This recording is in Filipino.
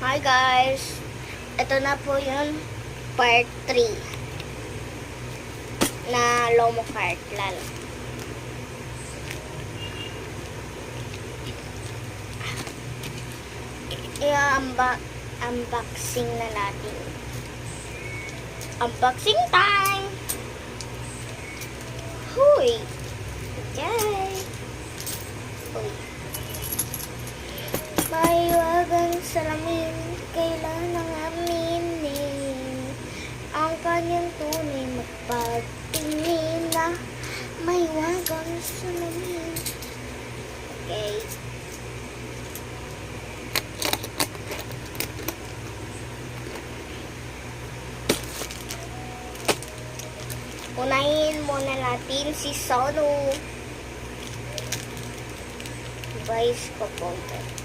Hi guys! Ito na po yung part 3 na Lomo Kart lalo. Unboxing na natin. Unboxing time! Huy! Yay! Huy! Maiwagang salamin, kailanang aminin ang kanyang tunay magpagtingin na maiwagang salamin. Okay. Unahin muna natin si Sonu. Vice Commander.